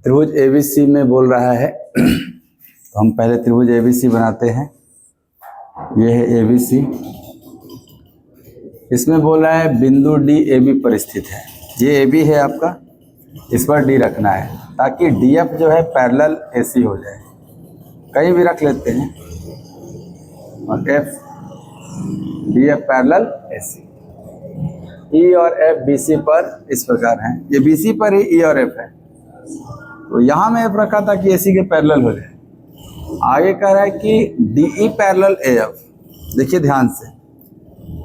त्रिभुज एबीसी में बोल रहा है। तो हम पहले त्रिभुज एबीसी बनाते हैं। ये है एबीसी। इसमें बोल रहा है बिंदु डी ए बी पर स्थित है। ये ए बी है आपका, इस पर डी रखना है ताकि डी एफ जो है पैरेलल ए सी हो जाए। कहीं भी रख लेते हैं और F D F parallel A C. E और एफ बी सी पर इस प्रकार हैं। ये बी सी पर ही ई और एफ है। तो यहाँ मैं एफ रखा था कि ए सी के पैरेलल हो जाए। आगे कह रहा है कि D E parallel A F. देखिए ध्यान से,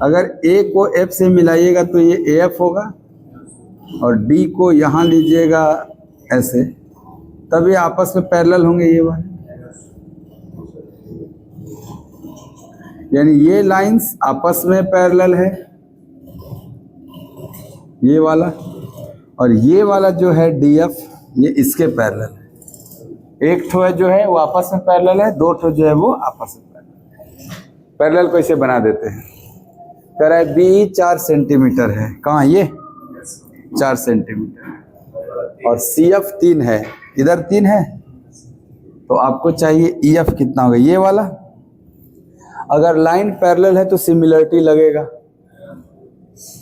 अगर ए को एफ से मिलाइएगा तो ये ए एफ होगा और डी को यहाँ लीजिएगा ऐसे, तब ये आपस में पैरेलल होंगे। ये वाले यानी ये लाइंस आपस में पैरेलल है, ये वाला, और ये वाला जो है डी एफ ये इसके पैरेलल है। एक ठो जो है वो आपस में पैरेलल है, दो ठो जो है वो आपस में पैरेलल है। पैरेलल को इसे बना देते हैं। कह रहा है बी 4 सेंटीमीटर है। कहाँ? ये 4 सेंटीमीटर और सी एफ 3 है। इधर 3 है तो आपको चाहिए ई एफ कितना होगा, ये वाला। अगर लाइन पैरेलल है तो सिमिलरिटी लगेगा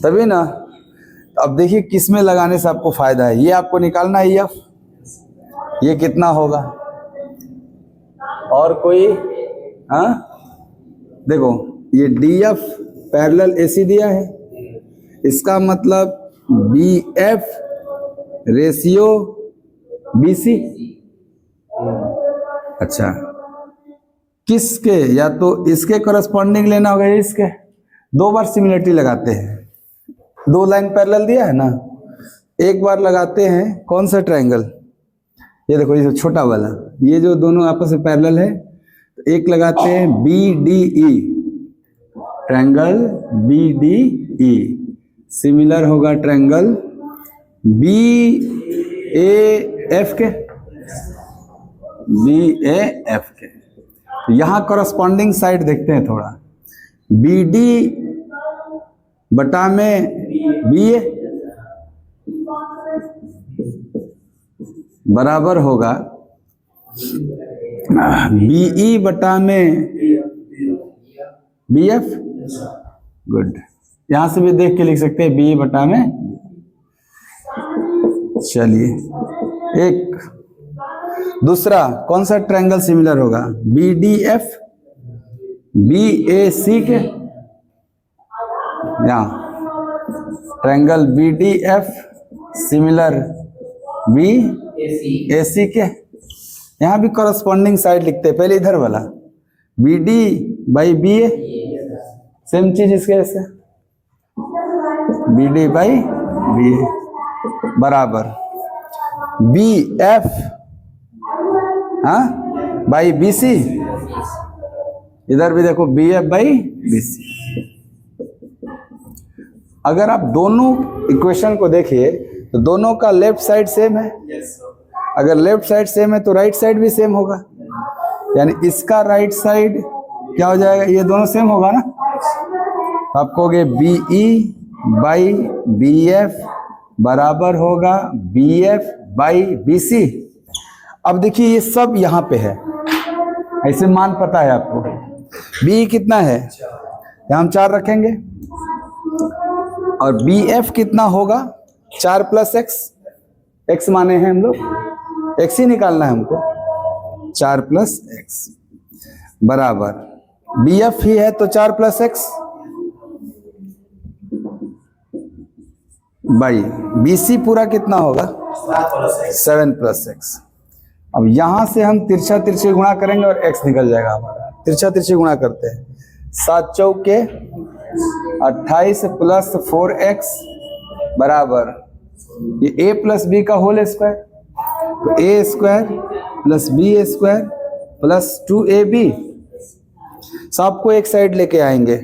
तभी ना। अब देखिए किस में लगाने से आपको फायदा है। ये आपको निकालना है ई एफ, ये कितना होगा। और कोई हाँ देखो, ये D F parallel A C दिया है, इसका मतलब B F ratio B C. अच्छा, किसके? या तो इसके करस्पॉन्डिंग लेना होगा, इसके। 2 बार सिमिलरिटी लगाते हैं। 2 लाइन पैरेलल दिया है ना, एक बार लगाते हैं। कौन सा ट्रायंगल? ये देखो, ये छोटा वाला, ये जो दोनों आपस में पैरेलल है, तो एक लगाते हैं B D E, triangle B D E similar होगा ट्रायंगल बी ए एफ के, बी ए एफ के। तो यहाँ करस्पॉन्डिंग साइड देखते हैं थोड़ा। बी डी बटा में बी ए बराबर होगा बी ई बटा में बी एफ। गुड, यहां से भी देख के लिख सकते हैं बी ई बटा में। चलिए, एक दूसरा कौन सा ट्रायंगल सिमिलर होगा? B D F B A C के। यहाँ triangle B D F similar B A C के। यहाँ भी करस्पॉन्डिंग साइड लिखते हैं। पहले इधर वाला B D by B A, same चीज इसके ऐसे, B D by B A बराबर बी एफ हाँ बाई बी सी। इधर भी देखो B F by B C. अगर आप दोनों इक्वेशन को देखिए तो दोनों का लेफ्ट साइड सेम है। अगर लेफ्ट साइड सेम है तो राइट साइड भी सेम होगा। यानी इसका राइट साइड क्या हो जाएगा? ये दोनों सेम होगा ना। तो आप कहोगे B E by B F बराबर होगा B F by B C. अब देखिए ये सब यहाँ पे है, ऐसे मान पता है आपको। बी कितना है? यहाँ हम 4 रखेंगे और बी एफ कितना होगा? 4 प्लस एक्स। एक्स माने हैं हम लोग, एक्स ही निकालना है हमको। 4 प्लस एक्स बराबर बी एफ ही है तो 4 plus x by B C पूरा कितना होगा? 7 प्लस एक्स। अब यहां से हम तिरछा तिरछे गुणा करेंगे और x निकल जाएगा हमारा। तिरछा तिरछे गुणा करते हैं। 7 चौके 28 प्लस 4x बराबर ये a प्लस बी का होल स्क्वायर, तो a square plus B square plus 2ab। सबको एक साइड लेके आएंगे।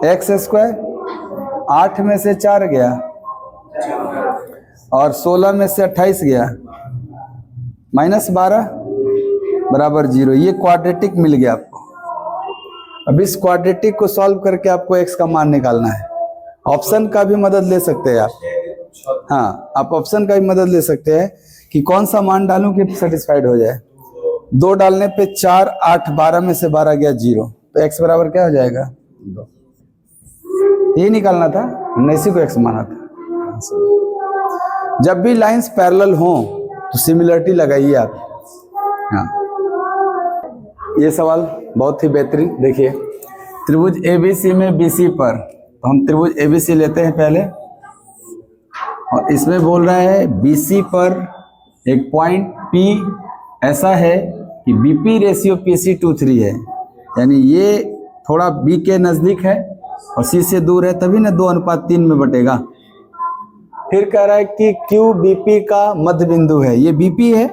x स्क्वायर 8 में से 4 गया और 16 में से 28 गया, -12 बराबर 0। ये क्वाड्रेटिक मिल गया आपको। अब इस क्वाड्रेटिक को सॉल्व करके आपको x का मान निकालना है। ऑप्शन का भी मदद ले सकते हैं आप। हाँ, आप ऑप्शन का भी मदद ले सकते हैं कि कौन सा मान डालूं कि सेटिस्फाइड हो जाए। 2 डालने पे 4, 8, 12 में से 12 गया 0, तो x बराबर क्या हो जाएगा 2। ये निकालना था, हमने इसी को x माना था। जब भी लाइंस पैरेलल हो तो सिमिलरिटी लगाइए आप। हाँ, ये सवाल बहुत ही बेहतरीन। देखिए, त्रिभुज ABC में BC पर, तो हम त्रिभुज ABC लेते हैं पहले, और इसमें बोल रहा है BC पर एक पॉइंट P ऐसा है कि BP रेशियो PC/3 है, यानी ये थोड़ा B के नज़दीक है और C से दूर है, तभी ना 2:3 में बटेगा। फिर कह रहा है कि QBP का मध्य बिंदु है, ये BP है,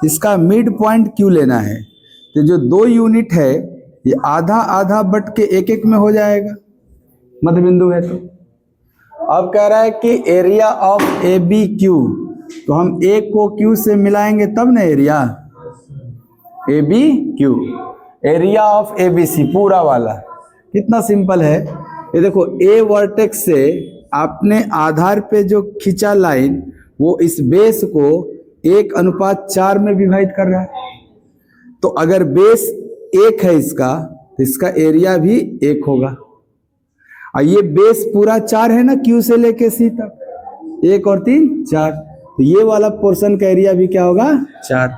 इसका मिड पॉइंट Q लेना है। तो जो 2 यूनिट है ये आधा आधा बट के 1-1 में हो जाएगा, मध्य बिंदु है। तो अब कह रहा है कि एरिया ऑफ ABQ, तो हम A को Q से मिलाएंगे तब ना area ABQ। Area of ABC पूरा वाला कितना सिंपल है, ये देखो, A वर्टेक्स से आपने आधार पे जो खींचा लाइन वो इस बेस को 1:4 में विभाजित कर रहा है। तो अगर बेस 1 है इसका, तो इसका एरिया भी 1 होगा। और ये बेस पूरा 4 है ना, Q से लेके C तक, 1 और 3 4, तो ये वाला पोर्शन का एरिया भी क्या होगा 4।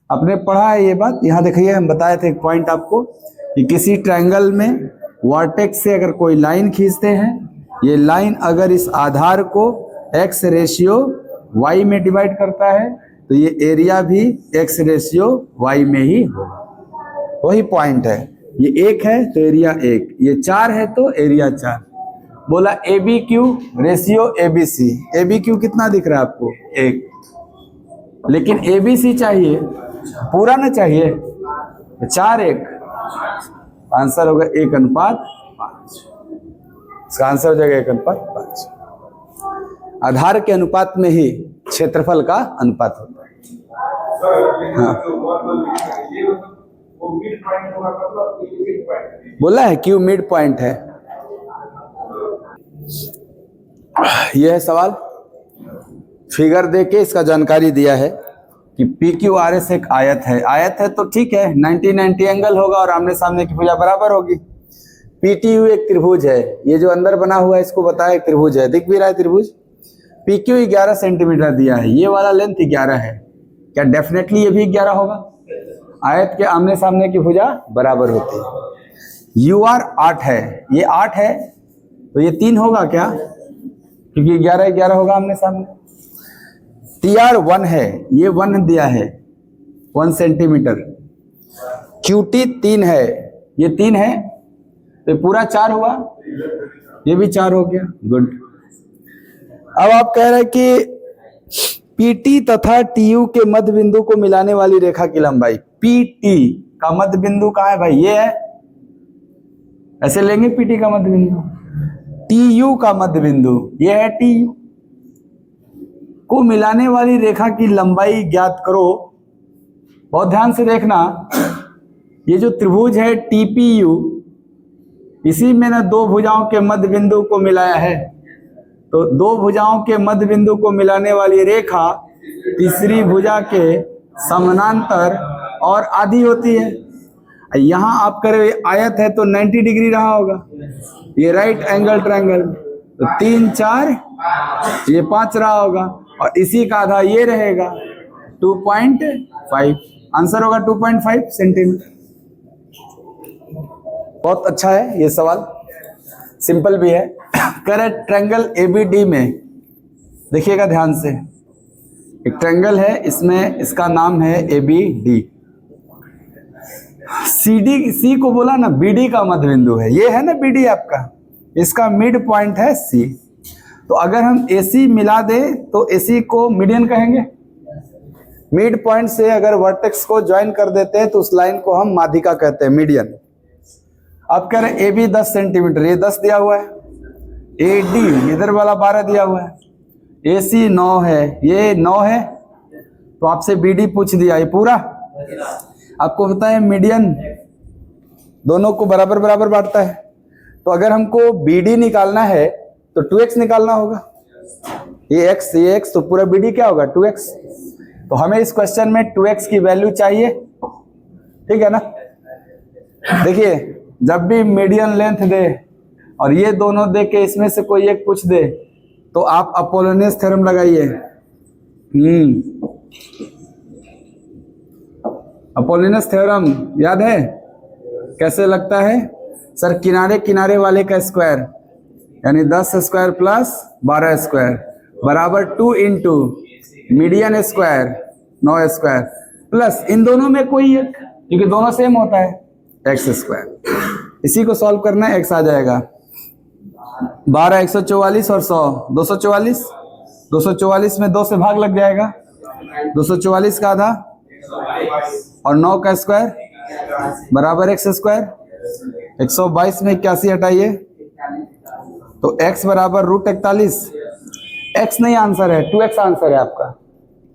आपने पढ़ा है ये बात। यहाँ देखिए, हम बताए थे एक पॉइंट आपको कि किसी ट्रायंगल में वर्टेक्स से अगर कोई लाइन खींचते हैं, ये लाइन अगर इस आधार को x रेशियो y में डिवाइड करता है, तो ये एरिया भी x रेशियो y में ही होगा। वही पॉइंट है, ये 1 है तो एरिया 1, ये 4 है तो एरिया 4। बोला ABQ रेशियो ABC, ABQ कितना दिख रहा है आपको 1, लेकिन ABC चाहिए पूरा ना चाहिए, 4:1, आंसर होगा 1:5। इसका आंसर हो जाएगा 1:5। आधार के अनुपात में ही क्षेत्रफल का अनुपात होता है। हाँ, बोला है Q मिड पॉइंट है। यह है सवाल, फिगर देके इसका जानकारी दिया है कि PQRS एक आयत है। आयत है तो ठीक है, 90-90 एंगल होगा और आमने सामने की भुजा बराबर होगी। PTU एक त्रिभुज है, ये जो अंदर बना हुआ है इसको बताया एक त्रिभुज है, दिख भी रहा है त्रिभुज। PQ 11 सेंटीमीटर दिया है, ये वाला लेंथ 11 है, क्या डेफिनेटली ये भी 11 होगा? आयत के आमने सामने की भुजा बराबर होती है। UR 8 है, ये 8 है तो ये 3 होगा क्या, क्योंकि 11 होगा आमने सामने। TR 1 है, ये 1 दिया है 1 सेंटीमीटर। QT 3 है, ये 3 है तो पूरा 4 हुआ, ये भी 4 हो गया, गुड। अब आप कह रहे हैं कि PT तथा TU के मध्य बिंदु को मिलाने वाली रेखा की लंबाई, PT का मध्य बिंदु कहाँ है भाई, ये है, ऐसे लेंगे PT का मध्य बिंदु। TU का मध्य बिंदु ये है, TU को मिलाने वाली रेखा की लंबाई ज्ञात करो। बहुत ध्यान से देखना, ये जो त्रिभुज है TPU, इसी में ना 2 भुजाओं के मध्य बिंदु को मिलाया है, तो 2 भुजाओं के मध्य बिंदु को मिलाने वाली रेखा तीसरी भुजा के समानांतर और आधी होती है। यहाँ आप करे आयत है तो 90 डिग्री रहा होगा, ये राइट एंगल ट्रायंगल, तो 3 4 ये 5 रहा होगा, और इसी का आधा ये रहेगा 2.5, आंसर होगा 2.5 सेंटीमीटर। बहुत अच्छा है ये सवाल, सिंपल भी है। करेक्ट ट्रायंगल ABD में देखिएगा ध्यान से, एक ट्रायंगल है, इसमें इसका नाम है ABD। C को बोला ना BD का मध्य बिंदु है, ये है ना BD आपका, इसका मिड पॉइंट है C। तो अगर हम AC मिला दे तो AC को मीडियन कहेंगे। मिड पॉइंट से अगर वर्टेक्स को ज्वाइन कर देते हैं तो उस लाइन को हम माध्यिका कहते हैं, मीडियन। अब कह रहे AB 10 सेंटीमीटर, ये 10 दिया हुआ है, AD इधर वाला 12 दिया हुआ है, AC 9 है, ये 9 है, तो आपसे BD पूछ दिया, ये पूरा आपको पता है मीडियन दोनों को बराबर बराबर बांटता है। तो अगर हमको BD निकालना है तो 2x निकालना होगा, ये x तो पूरा BD क्या होगा 2x। तो हमें इस क्वेश्चन में 2x की वैल्यू चाहिए, ठीक है ना। देखिए जब भी मीडियन लेंथ दे और ये दोनों दे के इसमें से कोई एक पूछ दे तो आप अपोलोनियस थ्योरम लगाइए। अपोलोनियस थ्योरम याद है कैसे लगता है सर? किनारे किनारे वाले का स्क्वायर यानी 10 स्क्वायर प्लस 12 स्क्वायर बराबर 2 into median square 9 square plus इन दोनों में कोई एक, क्योंकि दोनों सेम होता है, एक्स स्क्वायर। इसी को सॉल्व करना है, एक्स आ जाएगा 12 144 और 100 244। 244 में 2 से भाग लग जाएगा, 244 का आधा और 9 का स्क्वायर बराबर एक्स स्क्वायर। 122 में 81 हटाइए तो x बराबर √41। x नहीं आंसर है, 2x आंसर है आपका।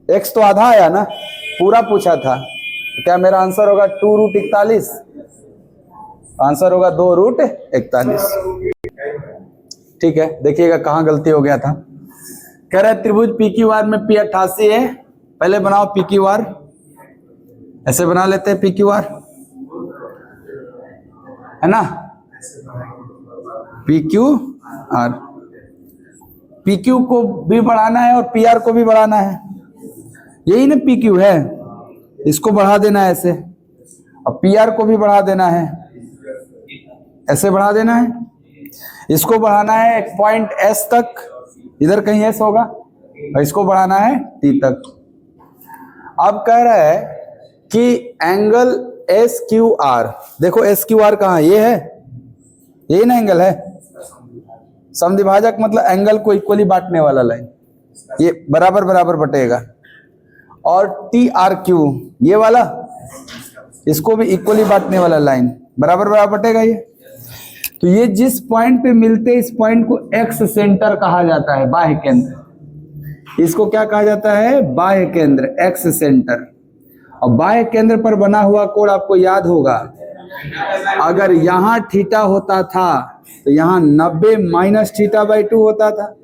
x तो आधा आया ना, पूरा पूछा था, तो क्या मेरा आंसर होगा 2√41? आंसर होगा 2√41। ठीक है, देखिएगा कहाँ गलती हो गया था। कह रहे त्रिभुज PQR में P 88 है। पहले बनाओ PQR, ऐसे बना लेते हैं PQR, है ना। PQR, PQ को भी बढ़ाना है और PR को भी बढ़ाना है, यही ना PQ है, इसको बढ़ा देना है ऐसे, और PR को भी बढ़ा देना है, ऐसे बढ़ा देना है। इसको बढ़ाना है एक पॉइंट S तक, इधर कहीं S होगा, और इसको बढ़ाना है T तक। अब कह रहा है कि एंगल SQR, देखो SQR कहाँ है? ये है, यही ना एंगल है। समद्विभाजक मतलब एंगल को इक्वली बांटने वाला लाइन, ये बराबर बराबर बटेगा। और TRQ ये वाला, इसको भी इक्वली बांटने वाला लाइन, बराबर बराबर बटेगा ये। तो ये जिस पॉइंट पे मिलते हैं, इस पॉइंट को एक्स सेंटर कहा जाता है, बाह्य केंद्र। इसको क्या कहा जाता है? बाह्य केंद्र, एक्स सेंटर। और बाह्य केंद्र पर बना हुआ कोण आपको याद होगा, अगर यहां थीटा होता था तो यहां 90 माइनस थीटा बाई 2 होता था।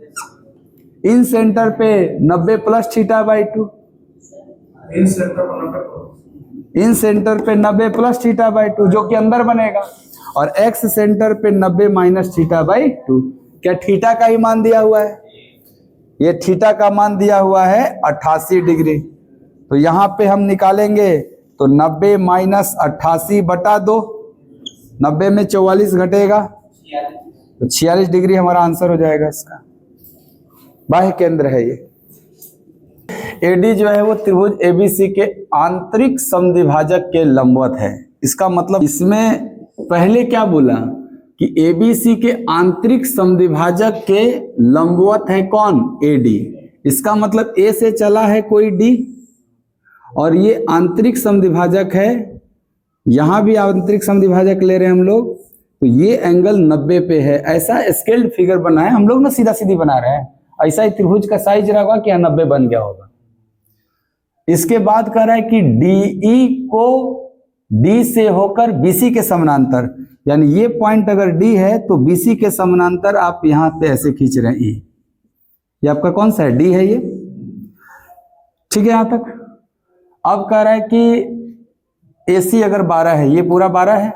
इन सेंटर पे 90 plus theta by 2, in centre पे 90 प्लस थीटा बाई 2 जो कि अंदर बनेगा, और एक्स सेंटर पे 90 माइनस थीटा बाई 2। क्या थीटा का ही मान दिया हुआ है? ये थीटा का मान दिया हुआ है 88 डिग्री। तो यहां पे हम निकालेंगे तो 90 माइनस 88 बटा 2, 90 में 44 घटेगा तो 46 डिग्री हमारा आंसर हो जाएगा इसका। बाह्य केंद्र है ये। AD जो है वो त्रिभुज ABC के आंतरिक समद्विभाजक के लंबवत है। इसका मतलब इसमें पहले क्या बोला कि ABC के आंतरिक समद्विभाजक के लंबवत है कौन? AD। इसका मतलब A से चला है कोई D, और ये आंतरिक समद्विभाजक है, यहां भी आंतरिक समद्विभाजक ले रहे हैं हम लोग, तो ये एंगल 90 पे है। ऐसा स्केल्ड फिगर बना है, हम लोग ना सीधा सीधी बना रहे हैं, ऐसा ही त्रिभुज का साइज रहा होगा कि 90 बन गया होगा। इसके बाद कह रहा है कि DE को D से होकर BC के समानांतर, यानी ये पॉइंट अगर D है तो BC के समानांतर आप यहां पे ऐसे खींच रहे हैं। ये आपका कौन सा है? D है ये, ठीक है यहां तक। अब कह रहा है कि AC अगर 12 है, ये पूरा 12 है,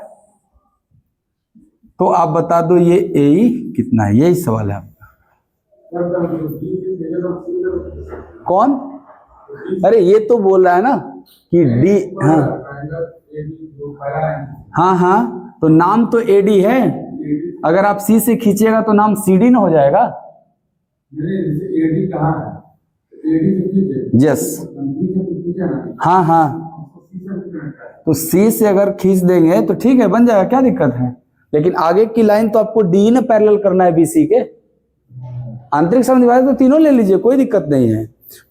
तो आप बता दो ये AE कितना है, यही सवाल है आपका। कौन? अरे ये तो बोल रहा है ना कि D, हाँ, तो नाम तो AD है, अगर आप C से खींचिएगा तो नाम CD ना हो जाएगा। AD कहाँ है? यस, हाँ, तो C से अगर खींच देंगे तो ठीक है, बन जाएगा, क्या दिक्कत है। लेकिन आगे की लाइन तो आपको D ने पैरेलल करना है BC के। आंतरिक समद्विभाजक तो तीनों ले लीजिए, कोई दिक्कत नहीं है,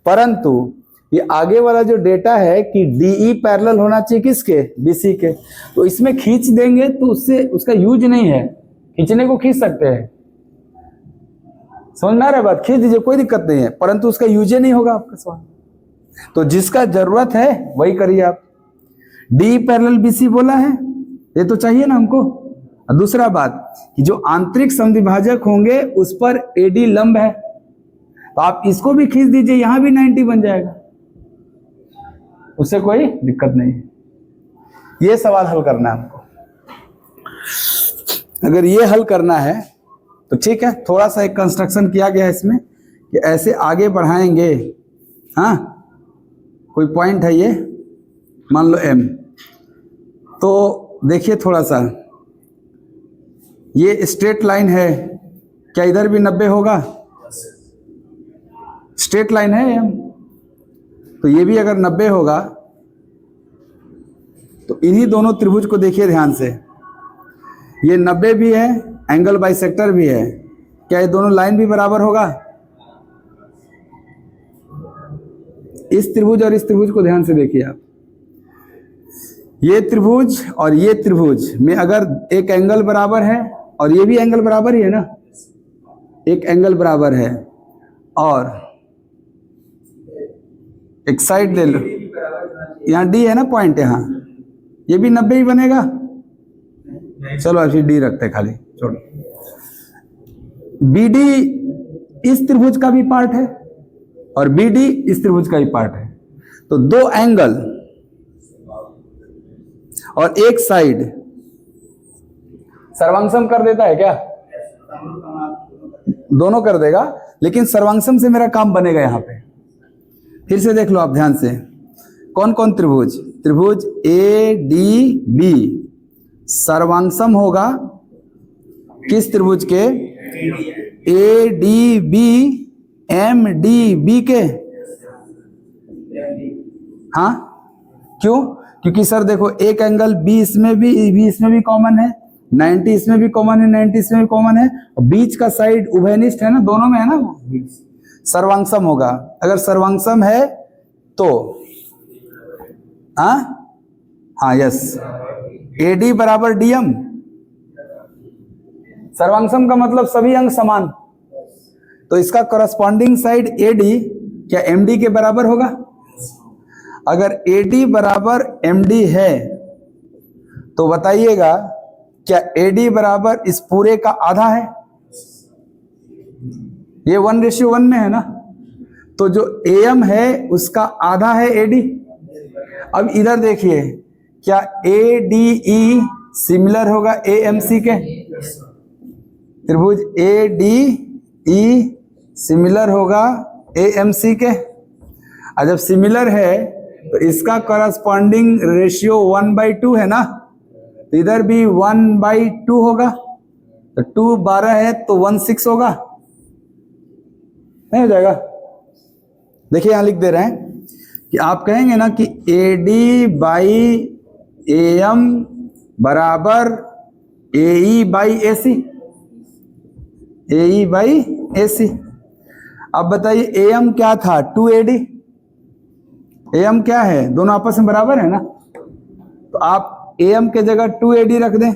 परंतु ये आगे वाला जो डेटा है कि DE पैरेलल होना चाहिए किसके? BC के। तो इसमें खींच देंगे तो उससे उसका यूज नहीं है, खींचने को खींच सकते हैं, समझ में आ रहा है बात? खींच दीजिए, कोई दिक्कत नहीं है, परंतु उसका यूज नहीं होगा आपका सवाल। तो जिसका जरूरत है वही करिए आप। DE पैरेलल BC बोला है, ये तो चाहिए ना हमको। और दूसरा बात कि जो आंतरिक समद्विभाजक होंगे उस पर AD लंब है, तो आप इसको भी खींच दीजिए, यहां भी 90 बन जाएगा। उससे कोई दिक्कत नहीं है। ये सवाल हल करना है हमको। अगर ये हल करना है तो ठीक है, थोड़ा सा एक कंस्ट्रक्शन किया गया है इसमें कि ऐसे आगे बढ़ाएंगे। हाँ, कोई पॉइंट है ये, मान लो m, तो देखिए थोड़ा सा, ये स्ट्रेट लाइन है, क्या इधर भी 90 होगा? स्ट्रेट लाइन है m, तो ये भी अगर 90 होगा तो इन्हीं दोनों त्रिभुज को देखिए ध्यान से, ये 90 भी है, एंगल बाइसेक्टर भी है, क्या ये दोनों लाइन भी बराबर होगा? इस त्रिभुज और इस त्रिभुज को ध्यान से देखिए आप, ये त्रिभुज और ये त्रिभुज में अगर एक एंगल बराबर है और ये भी एंगल बराबर ही है ना, एक एंगल बराबर है और एक साइड ले लो, यहाँ डी है ना पॉइंट, यहाँ ये भी 90 ही बनेगा। चलो अभी डी रखते खाली, छोड़ो। बी डी इस त्रिभुज का भी पार्ट है और बी डी इस त्रिभुज का भी पार्ट है, तो दो एंगल और एक साइड सर्वांगसम कर देता है क्या? दोनों कर देगा, लेकिन सर्वांगसम से मेरा काम बनेगा। यहां पे फिर से देख लो आप ध्यान से, कौन कौन त्रिभुज? त्रिभुज ए डी बी सर्वांगसम होगा किस त्रिभुज के? A D B M D B के। हाँ, क्यों? क्योंकि सर देखो एक एंगल बी इसमें भी कॉमन है, 90 इसमें भी कॉमन है, 90 इसमें भी कॉमन है, और बीच का साइड उभयनिष्ठ है ना, दोनों में है ना, वो सर्वांगसम होगा। अगर सर्वांगसम है तो हाँ यस, ए डी बराबर डीएम। सर्वांगसम का मतलब सभी अंग समान, तो इसका करस्पॉन्डिंग साइड ए डी क्या एम डी के बराबर होगा? अगर ए डी बराबर एम डी है तो बताइएगा क्या ए डी बराबर इस पूरे का आधा है? ये 1:1 में है ना, तो जो एम है उसका आधा है ए डी। अब इधर देखिए, क्या ए डी ई सिमिलर होगा ए एम सी के? त्रिभुज ए डी ई सिमिलर होगा ए एम सी के। और जब सिमिलर है तो इसका करस्पॉन्डिंग रेशियो 1/2 है ना, तो इधर भी 1/2 होगा, तो 2 12 है तो 1/6 होगा, नहीं हो जाएगा? देखिए यहां लिख दे रहे हैं कि आप कहेंगे ना कि A D by A M बराबर A E by A C, A E by ए सी। अब बताइए ए एम क्या था? 2AD। ए एम क्या है? दोनों आपस में बराबर है ना, तो आप ए एम के जगह 2AD रख दें,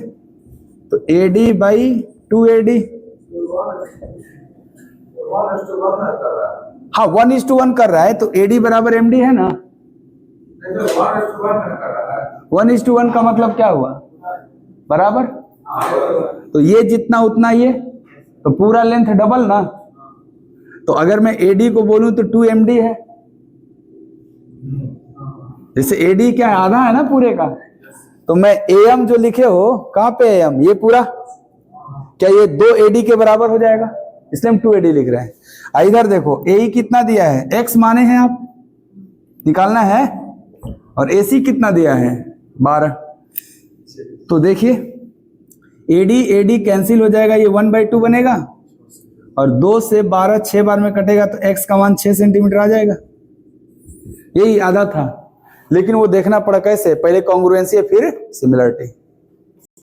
तो AD बाई 2AD। हाँ 1:1 कर रहा है, तो AD बराबर MD है ना। 1:1 का मतलब क्या हुआ? बराबर, तो ये जितना उतना ये, तो पूरा लेंथ डबल ना। तो अगर मैं AD को बोलूं तो 2MD है, जैसे AD क्या है? आधा है ना पूरे का, तो मैं AM जो लिखे हो, कहां पे AM? ये पूरा, क्या ये 2AD के बराबर हो जाएगा? इसलिए हम 2AD लिख रहे हैं। इधर देखो AE कितना दिया है? X माने हैं आप, निकालना है, और AC कितना दिया है? 12। तो देखिए AD कैंसिल हो जाएगा, ये 1/2 बनेगा, और 2 से 12 6 बार में कटेगा, तो X का मान 6 सेंटीमीटर आ जाएगा। यही आधा था, लेकिन वो देखना पड़ा कैसे, पहले कॉन्ग्रुएंसी फिर सिमिलरिटी।